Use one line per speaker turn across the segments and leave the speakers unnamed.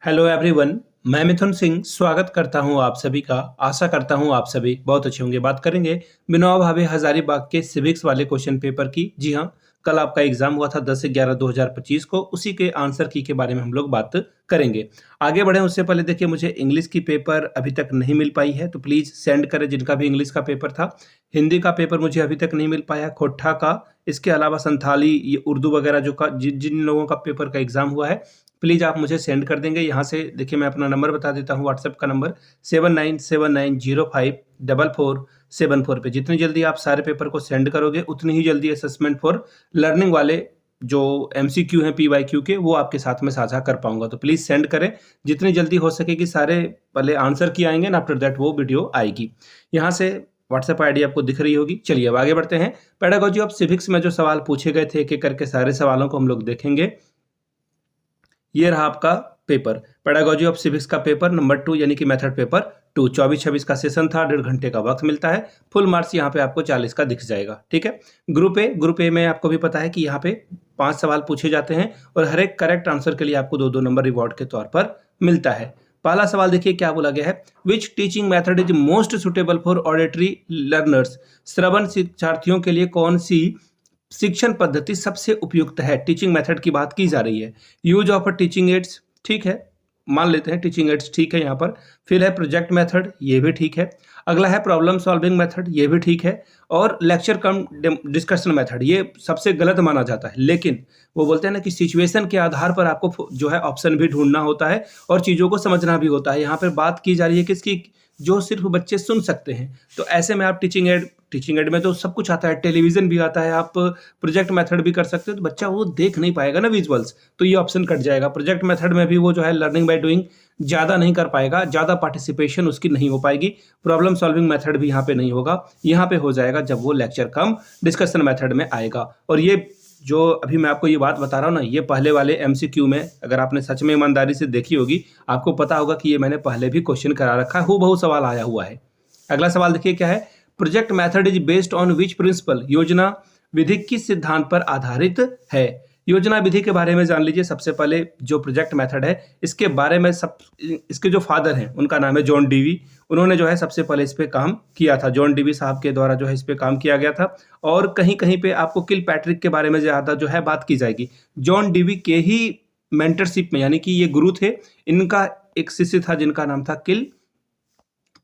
Hello everyone. मैं मिथुन सिंह स्वागत करता हूं आप सभी का। आशा करता हूं आप सभी बहुत अच्छे होंगे। बात करेंगे विनोबा भावे हजारीबाग के सिविक्स वाले क्वेश्चन पेपर की। जी हां, कल आपका एग्जाम हुआ था 10 से 11/2025 को। उसी के आंसर की के बारे में हम लोग बात करेंगे। आगे बढ़े उससे पहले देखिए, मुझे इंग्लिश की पेपर अभी तक नहीं मिल पाई है, तो प्लीज़ सेंड करें जिनका भी इंग्लिश का पेपर था। हिंदी का पेपर मुझे अभी तक नहीं मिल पाया, खोट्ठा का। इसके अलावा संथाली, ये उर्दू वगैरह जो का जिन लोगों का पेपर का एग्जाम हुआ है, प्लीज़ आप मुझे सेंड कर देंगे। यहाँ से देखिए, मैं अपना नंबर बता देता हूँ, व्हाट्सएप का नंबर 7979054474 पे। जितनी जल्दी आप सारे पेपर को सेंड करोगे, उतनी ही जल्दी असेसमेंट फॉर लर्निंग वाले जो एमसीक्यू हैं पीवाईक्यू के, वो आपके साथ में साझा कर पाऊंगा। तो प्लीज़ सेंड करें जितनी जल्दी हो सकेगी। सारे पहले आंसर की आएंगे ना, आफ्टर दैट वो वीडियो आएगी। यहाँ से व्हाट्सएप आईडी आपको दिख रही होगी। चलिए अब आगे बढ़ते हैं। पेडागोजी ऑफ सिविक्स में जो सवाल पूछे गए थे, एक एक करके सारे सवालों को हम लोग देखेंगे। ये रहा आपका पेपर, पेडागोजी ऑफ सिविक्स का पेपर नंबर 2, यानी कि मेथड पेपर 2। 24-26 का सेशन था, 1.5 घंटे का वक्त मिलता है। फुल मार्क्स यहाँ पे आपको 40 का दिख जाएगा। ठीक है। ग्रुप ए में आपको भी पता है कि यहाँ पे 5 सवाल पूछे जाते हैं और हर एक करेक्ट आंसर के लिए आपको 2-2 नंबर रिवॉर्ड के तौर पर मिलता है। पहला सवाल देखिए क्या बोला गया है। Which teaching method is most suitable for auditory learners. श्रवण शिक्षार्थियों के लिए कौन सी शिक्षण पद्धति सबसे उपयुक्त है। टीचिंग मेथड की बात की जा रही है। यूज ऑफ टीचिंग एड्स, ठीक है, मान लेते हैं टीचिंग एड्स ठीक है यहाँ पर। फिर है प्रोजेक्ट मेथड, ये भी ठीक है। अगला है प्रॉब्लम सॉल्विंग मेथड, ये भी ठीक है। और लेक्चर कम डिस्कशन मेथड, ये सबसे गलत माना जाता है। लेकिन वो बोलते हैं ना कि सिचुएशन के आधार पर आपको जो है ऑप्शन भी ढूंढना होता है और चीज़ों को समझना भी होता है। यहाँ पर बात की जा रही है किसकी, जो सिर्फ बच्चे सुन सकते हैं। तो ऐसे में आप टीचिंग एड में तो सब कुछ आता है, टेलीविजन भी आता है, आप प्रोजेक्ट मेथड भी कर सकते हो। तो बच्चा वो देख नहीं पाएगा ना विजुअल्स, तो ये ऑप्शन कट जाएगा। प्रोजेक्ट मेथड में भी वो जो है लर्निंग बाय डूइंग ज़्यादा नहीं कर पाएगा, ज़्यादा पार्टिसिपेशन उसकी नहीं हो पाएगी। प्रॉब्लम सॉल्विंग मेथड भी यहाँ पे नहीं होगा, यहाँ पे हो जाएगा जब वो लेक्चर कम डिस्कशन मेथड में आएगा। और ये जो अभी मैं आपको ये बात बता रहा हूँ ना, ये पहले वाले एमसीक्यू में अगर आपने सच में ईमानदारी से देखी होगी, आपको पता होगा कि ये मैंने पहले भी क्वेश्चन करा रखा है, हूबहू सवाल आया हुआ है। अगला सवाल देखिए क्या है। Project method is based on which principle. योजना विधि किस सिद्धांत पर आधारित है। योजना विधि के बारे में जान लीजिए। सबसे पहले जो प्रोजेक्ट मेथड है, इसके बारे में इसके जो फादर हैं उनका नाम है जॉन डीवी। उन्होंने जो है सबसे पहले इस पे काम किया था। जॉन डीवी साहब के द्वारा जो है इस पे काम किया गया था। और कहीं कहीं पे आपको किल पैट्रिक के बारे में ज़्यादा जो है बात की जाएगी। जॉन डीवी के ही मेंटरशिप में, यानी कि ये गुरु थे, इनका एक शिष्य था जिनका नाम था किल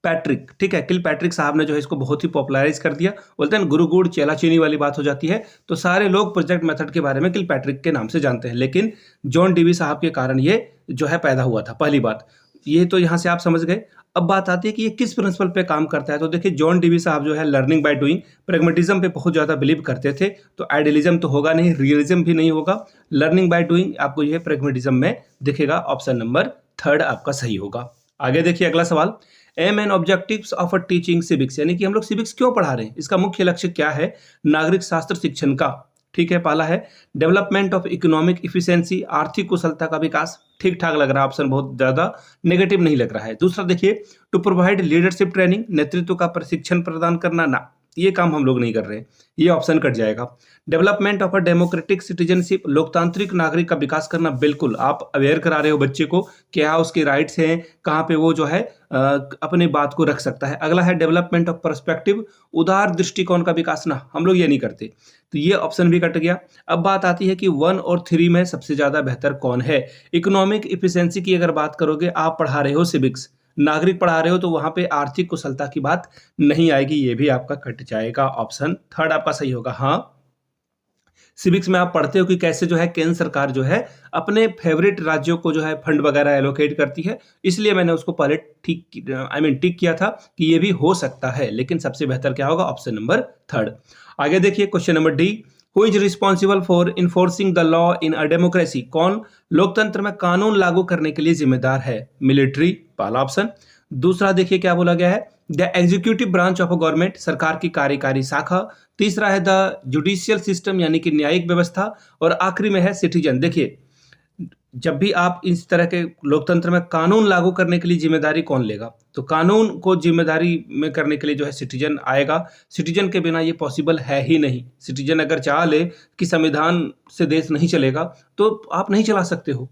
पैट्रिक। ठीक है, किल पैट्रिक साहब ने जो है इसको बहुत ही पॉपुलराइज कर दिया। बोलते हैं गुरु गुड़ चेला चीनी वाली बात हो जाती है। तो सारे लोग प्रोजेक्ट मेथड के बारे में किल पैट्रिक के नाम से जानते हैं, लेकिन जॉन डीवी साहब के कारण ये जो है पैदा हुआ था। पहली बात ये तो यहाँ से आप समझ गए। अब बात आती है कि ये किस प्रिंसिपल पे काम करता है। तो देखिए, जॉन डीवी साहब जो है लर्निंग बाय डूइंग, प्रेगमेटिज्म पे बहुत ज़्यादा बिलीव करते थे। तो आइडियलिज्म तो होगा नहीं, रियलिज्म भी नहीं होगा। लर्निंग बाय डूइंग आपको ये प्रेगमेटिज्म में दिखेगा। ऑप्शन नंबर 3 आपका सही होगा। आगे देखिए अगला सवाल। Aim and objectives of a teaching civics, यानी कि हम लोग सिविक्स क्यों पढ़ा रहे हैं, इसका मुख्य लक्ष्य क्या है नागरिक शास्त्र शिक्षण का। ठीक है, पहला है डेवलपमेंट ऑफ इकोनॉमिक इफिशिएंसी, आर्थिक कुशलता का विकास। ठीक ठाक लग रहा है, ऑप्शन बहुत ज्यादा नेगेटिव नहीं लग रहा है। दूसरा देखिए, टू प्रोवाइड लीडरशिप ट्रेनिंग, नेतृत्व का प्रशिक्षण प्रदान करना ना, ये काम हम लोग नहीं कर रहे हैं, ये ऑप्शन कट जाएगा। Development of a democratic citizenship, लोकतांत्रिक नागरिक का विकास करना, बिल्कुल आप अवेयर करा रहे हो बच्चे को, क्या उसके राइट्स हैं, कहाँ पे वो जो है अपनी बात को रख सकता है। अगला है डेवलपमेंट ऑफ पर्सपेक्टिव, उदार दृष्टिकोण का विकास ना, हम लोग ये नहीं करते, तो ये ऑप्शन भी कट गया। अब बात आती है कि 1 और 3 में सबसे ज्यादा बेहतर कौन है। इकोनॉमिक इफिशिएंसी की अगर बात करोगे, आप पढ़ा रहे हो सिविक्स, नागरिक पढ़ा रहे हो, तो वहां पे आर्थिक कुशलता की बात नहीं आएगी, ये भी आपका कट जाएगा। ऑप्शन 3 आपका सही होगा। हाँ, सिविक्स में आप पढ़ते हो कि कैसे जो है केंद्र सरकार जो है अपने फेवरेट राज्यों को जो है फंड वगैरह एलोकेट करती है, इसलिए मैंने उसको पहले टिक किया था कि ये भी हो सकता है। लेकिन सबसे बेहतर क्या होगा, ऑप्शन नंबर 3। आगे देखिए question number D. Who is responsible for enforcing the law in a democracy, कौन लोकतंत्र में कानून लागू करने के लिए जिम्मेदार है। मिलिट्री, पहला ऑप्शन। दूसरा देखिए क्या बोला गया है, the executive branch of a government, सरकार की कार्यकारी शाखा। तीसरा है द जुडिशियल सिस्टम, यानी कि न्यायिक व्यवस्था। और आखिरी में है सिटीजन। देखिए, जब भी आप इस तरह के लोकतंत्र में कानून लागू करने के लिए जिम्मेदारी कौन लेगा, तो कानून को जिम्मेदारी में करने के लिए जो है सिटीजन आएगा। सिटीजन के बिना ये पॉसिबल है ही नहीं। सिटीजन अगर चाह ले कि संविधान से देश नहीं चलेगा, तो आप नहीं चला सकते हो।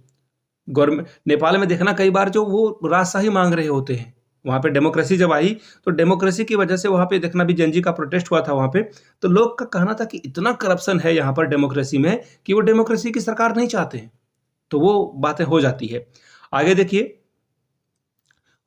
गवर्नमेंट नेपाल में देखना कई बार जो वो राजशाही मांग रहे होते हैं, वहाँ पे डेमोक्रेसी जब आई तो डेमोक्रेसी की वजह से वहाँ पे देखना भी जनजी का प्रोटेस्ट हुआ था वहाँ पे, तो लोग का कहना था कि इतना करप्शन है यहाँ पर डेमोक्रेसी में कि वो डेमोक्रेसी की सरकार नहीं चाहते हैं, तो वो बातें हो जाती है। आगे देखिए,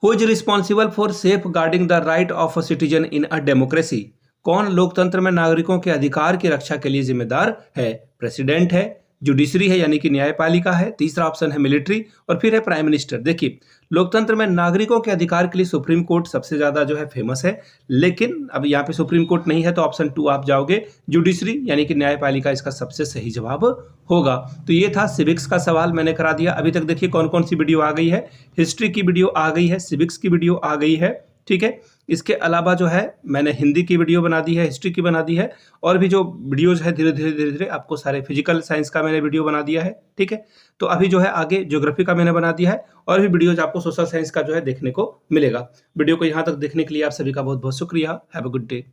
who is responsible for safeguarding the right of a citizen in a democracy, कौन लोकतंत्र में नागरिकों के अधिकार की रक्षा के लिए जिम्मेदार है? प्रेसिडेंट है, जुडिशरी है यानी कि न्यायपालिका है, तीसरा ऑप्शन है मिलिट्री, और फिर है प्राइम मिनिस्टर। देखिए, लोकतंत्र में नागरिकों के अधिकार के लिए सुप्रीम कोर्ट सबसे ज्यादा जो है फेमस है, लेकिन अब यहाँ पे सुप्रीम कोर्ट नहीं है तो ऑप्शन 2 आप जाओगे, जुडिशरी यानी कि न्यायपालिका इसका सबसे सही जवाब होगा। तो ये था सिविक्स का सवाल, मैंने करा दिया। अभी तक देखिए कौन कौन सी वीडियो आ गई है, हिस्ट्री की वीडियो आ गई है, सिविक्स की वीडियो आ गई है, ठीक है। इसके अलावा जो है मैंने हिंदी की वीडियो बना दी है, हिस्ट्री की बना दी है, और भी जो वीडियोज है धीरे धीरे आपको सारे, फिजिकल साइंस का मैंने वीडियो बना दिया है, ठीक है। तो अभी जो है आगे ज्योग्राफी का मैंने बना दिया है, और भी वीडियोज आपको सोशल साइंस का जो है देखने को मिलेगा। वीडियो को यहाँ तक देखने के लिए आप सभी का बहुत बहुत शुक्रिया। Have a good day.